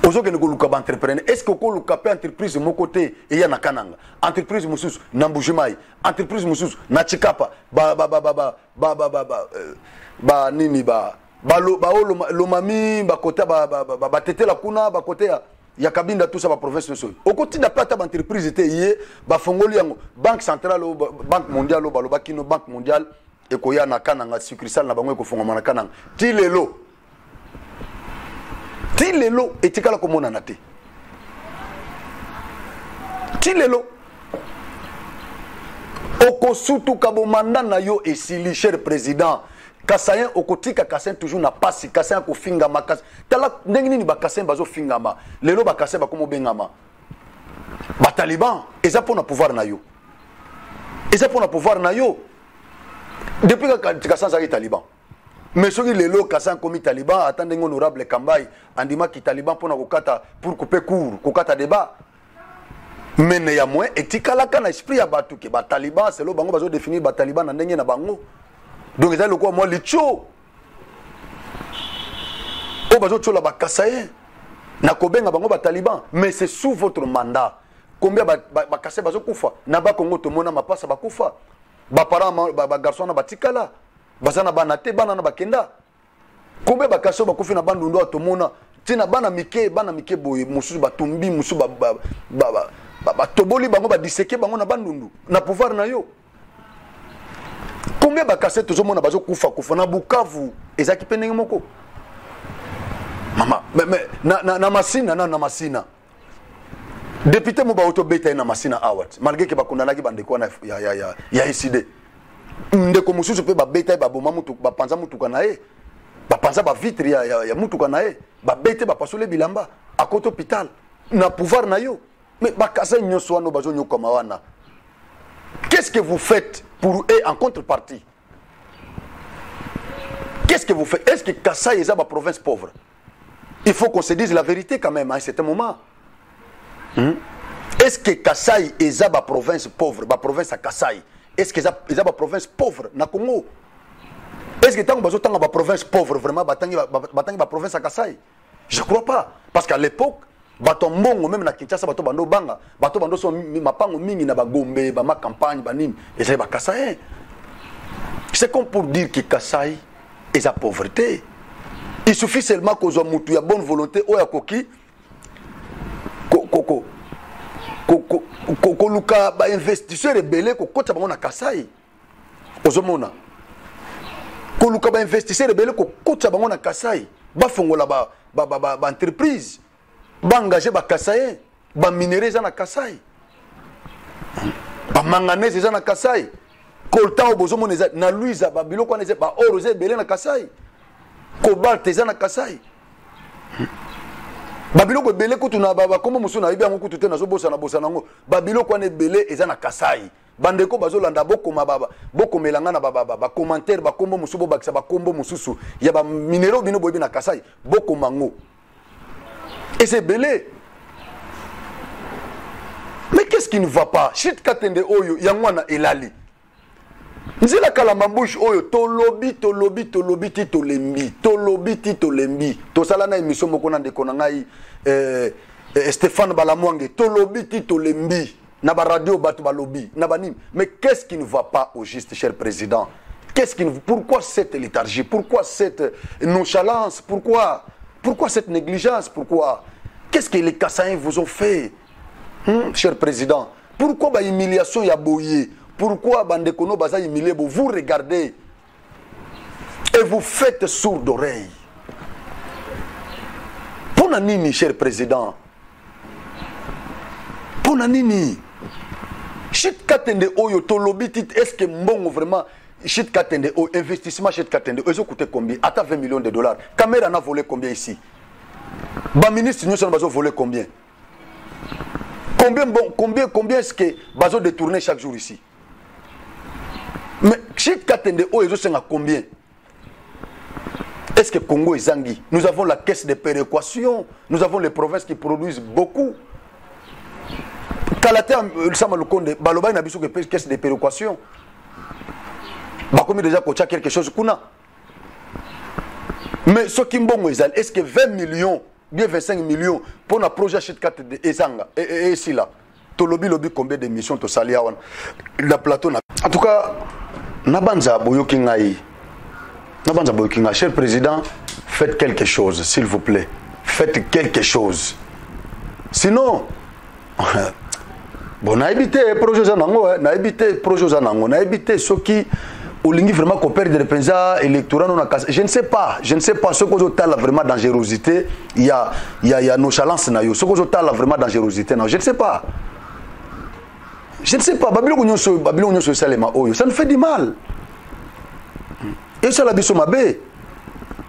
ozo ke ngoluka ba entrepreneur. Est-ce que ko luka pe entreprise mon côté et ya na kananga entreprise mususu na Mbujimai entreprise mususu na Chikapa nini lo mami ba kota ba tetela kuna ba côté ya Kabinda tout ça ba province so au côté na plata ba entreprise était yé ba fongoli yango banque centrale banque mondiale ba lo bakino banque mondiale et koya na kananga succursale na bango ko fonga na kananga ti lelo etikala komona na te ti lelo okosutu kabomanda na yo esili cher président Kassayen okotika Kassayen toujours na pasi Kassayen ko fingama tala ndenge nini ba Kassayen bazo fingama lelo ba Kassayen ba komo bengama ba taliban eza pona pouvoir na yo depuis que Kassayen sa taliban mais soki lelo Kassayen komi taliban attendez honorable Kambai andima ki taliban pona kokata pour couper court kokata débat mais ne ya moins etikala kana esprit ya batu ke ba taliban c'est lo bango bazo définir ba taliban na ndenge na bango. Donc ils ont le quoi moi les tcho o bazo tcho la ba Kassayen na kobenga bango ba taliban mais c'est sous votre mandat combien ba Kassayen bazo kufa na ba Congo to mona mapasa ba kufa ba parents ba garçon na batikala bazana bana te bana na bakenda combien ba Kassayen ba kufi na bandundu to mona tina bana mike boye mususu batumbi mususu ba toboli bango ba diseke bango na bandundu na pouvoir na yo. Combien de Kassayen toujours mon abazo kufa na Bukavu ezaki penenge moko mama mais na masina député mo ba auto beta na masina awat malgré que ba kondana ki bande ko na ya ICD ndeko mususu pe ba beta ba boma mutu ba panza mutu kana ba panza ba vitre ya mutu kana ba beta ba pasole bilamba à côté hôpital na pouvoir na yo mais ba Kassayen nyoso wana bazo nyokoma wana. Qu'est-ce que vous faites pour eux en contrepartie? Qu'est-ce que vous faites? Est-ce que Kassaï est une province pauvre? Il faut qu'on se dise la vérité quand même à un certain moment. Est-ce que Kassaï est une province pauvre? La province à Kassaï. Est-ce que c'est une province pauvre na Congo? Est-ce que tant que une province pauvre vraiment la province à Kassaï? Je ne crois pas. Parce qu'à l'époque, bato mbongo même na Kinshasa bato bando banga bato bando so mapango mingi na bagombe ba ma campagne ba nini et c'est ba Kassayen. C'est comme pour dire que Kassaï est la pauvreté. Il suffit seulement qu'on soit mutu ya bonne volonté o ya koki koluka ba investisseur ebele kokota bango na Kasai ozomona koluka ba investisseur ebele kokota bango na Kasai bafongola ba entreprise ba engager ba Kasai ba minerais za na Kasai ba manganèse za na Kasai coltan obozomona za na Luiza ba biloko na ba oro za ebele na Kasai cobalt za na Kasai babiloko ebele kutu na bakombo mosusu na yebi yango kutu te nazobosana yango babiloko wana ebele eza na Kasai bandeko bazolanda bokomelanga na bacommentaire bakombo mosusu bobakisa bakombo mosusu ya baminero bino boyebi na Kasai bokomango eza ebele. Mais qu'est-ce qui ne va pas? Shit katende oyo yango wana elali nzela kalamba mbushi oyo tolobi tolembi tosala na émission moko na ndeko na ngai Stéphane Balamwange tolobi tolembi na ba radio batu balobi na banime. Mais qu'est-ce qui ne va pas au juste, cher président? Pourquoi cette léthargie? Pourquoi cette nonchalance? Pourquoi cette négligence? Pourquoi? Qu'est-ce que les Kassaïens vous ont fait, cher président? Pourquoi ba humiliation ya boye? Pourquoi Bandekono Baza humilié? Vous regardez et vous faites sourd d'oreille. Ponanini, cher président. Ponanini. Chit katende oyo tolobitit. Est-ce que mbongo vraiment chit katende oyo investissement chit katende oyo coûté combien? Attends 20 millions de dollars. Caméra n'a volé combien ici? Ba ministre nous sommes volé combien? Combien est-ce que Bazo détourné chaque jour ici? Mais chez Katende Oyo, c'est à combien? Est-ce que Congo est Zangui? Nous avons la caisse de péréquation, nous avons les provinces qui produisent beaucoup. Kalate Samalukonde, Baloba n'a pas de caisse de péréquation. Bakomi déjà coaché quelque chose kuna. Mais ce qui mbongo est-ce que 20 millions, bien 25 millions pour un projet chez Katende Ezanga et ici là? Tolobi combien d'émissions to salia wana la plateau na. En tout cas, Nabanza Boyokingaï, cher président, faites quelque chose, s'il vous plaît. Faites quelque chose. Sinon, bon, on a évité projet Zanango, on a évité ceux qui ont vraiment coopéré de représentation électorale. Je ne sais pas ce que vous avez vraiment dangerosité. Il y a nonchalance, ce que vous avez vraiment dangerosité. Je ne sais pas. Je ne sais pas, Babylone ça nous fait du mal. Et ça la biso mabé.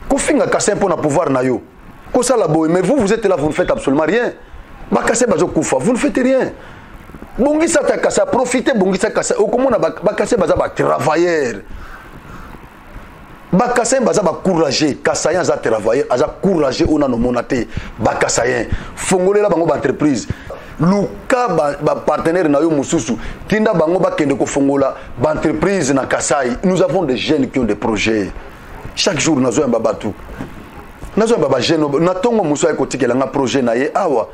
Kofinga Kassin pour pouvoir na yo. Ko ça la boy, mais vous êtes là, vous ne faites absolument rien. Ba Kassin bazo kufa, vous ne faites rien. Bongi sa ta Kassa, profitez bongi sa Kassa. Comment na ba Kassin baza ba travailleur. Ba Kassin baza ba courageux, Kassayen za travailleur, aza courageux on a no monaté. Ba Kassayen, fongole la bango ba entreprise. Luka ba partenaire na yo mususu tinda bango ba kende ko fongola ba entreprise na Kasai. Nous avons des jeunes qui ont des projets. Chaque jour nazo yamba batu. Nazo yamba ba jeune na tongo musu ay kotikela nga projet na ye awa.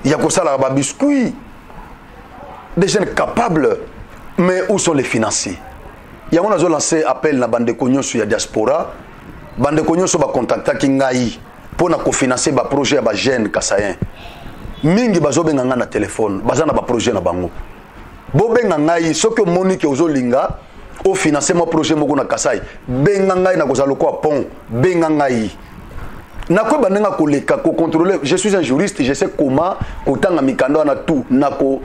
Ya ko sala ba biscuit. Des jeunes capables, mais où sont les financiers? Ya on a lancé appel na bande konyo sur ya diaspora. Bande konyo so ba contacter ki ngai pour na ko financer ba projet ba jeunes Kasayen. Mingi bazobenga nga na téléphone bazana ba projet na bango bobenga ngai soki Monique ozolinga au financement projet moko na Kasai benga ngai na kozala ko pont benga ngai na ko banenga koleka ko contrôler. Je suis un juriste, je sais comment kotanga mikando na tout nako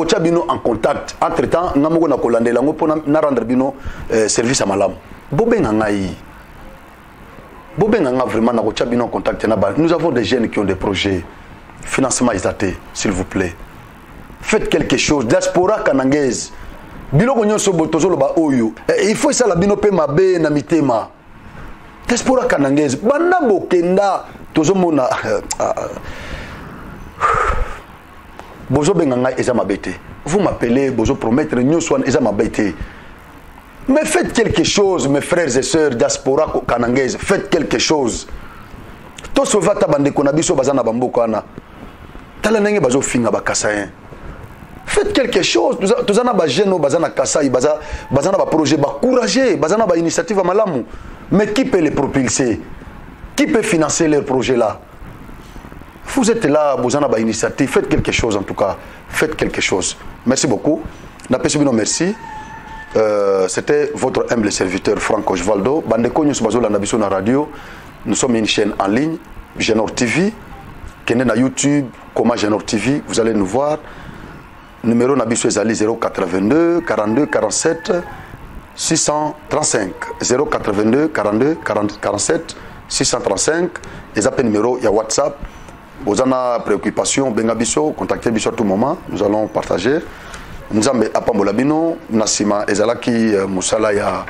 chabino en contact. Entre temps ngamoko na kolandela ngo pona na rendre bino service à malam bobenga ngai vraiment na ko chabino en contact na ba. Nous avons des jeunes qui ont des projets. Financement isaté, s'il vous plaît. Faites quelque chose. Diaspora kanangaise. Biloko nyonso botozolo ba oyo. Il faut ça la binope mabe na mitema. Diaspora kanangaise. Banda bokenda tozomona. Bozo benganga eza mabete. Vous m'appelez, bozo promettre nyonso eza mabete. Mais faites quelque chose, mes frères et sœurs diaspora kanangaise. Faites quelque chose. To sovata bande konabiso bazana bamboko ana. Faites quelque chose. Tous en ba jeune bazana Kasai bazana ba projet ba courageux bazana ba initiative à malamu. Mais qui peut les propulser? Qui peut financer leurs projets là? Vous êtes là, vous en avez une initiative, faites quelque chose en tout cas. Faites quelque chose. Merci beaucoup. Merci. C'était votre humble serviteur Franck Osvaldo. Bandeko nous sommes à la radio. Nous sommes une chaîne en ligne, Genor TV. Qui est sur YouTube, comment Genor TV. Vous allez nous voir. Numéro Nabiso Ezali 082 42 47 635. 082 42 47 635. Les appels numéro, il y a WhatsApp. Vous avez des préoccupations, Bengabiso, contactez Biso à tout moment. Nous allons partager. Nous avons Apambolabino, Nassima Ezalaki, Moussala, ya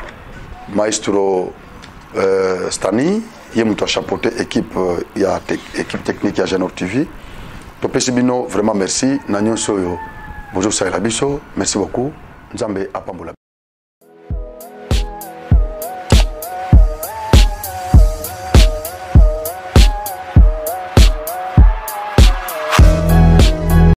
Maestro Stani, il y a chapeauté équipe, équipe technique à Genor TV. Topesibino, vraiment merci. Nanyon Soyo, bonjour Saïla Biso, merci beaucoup. Nous avons Apambolabino.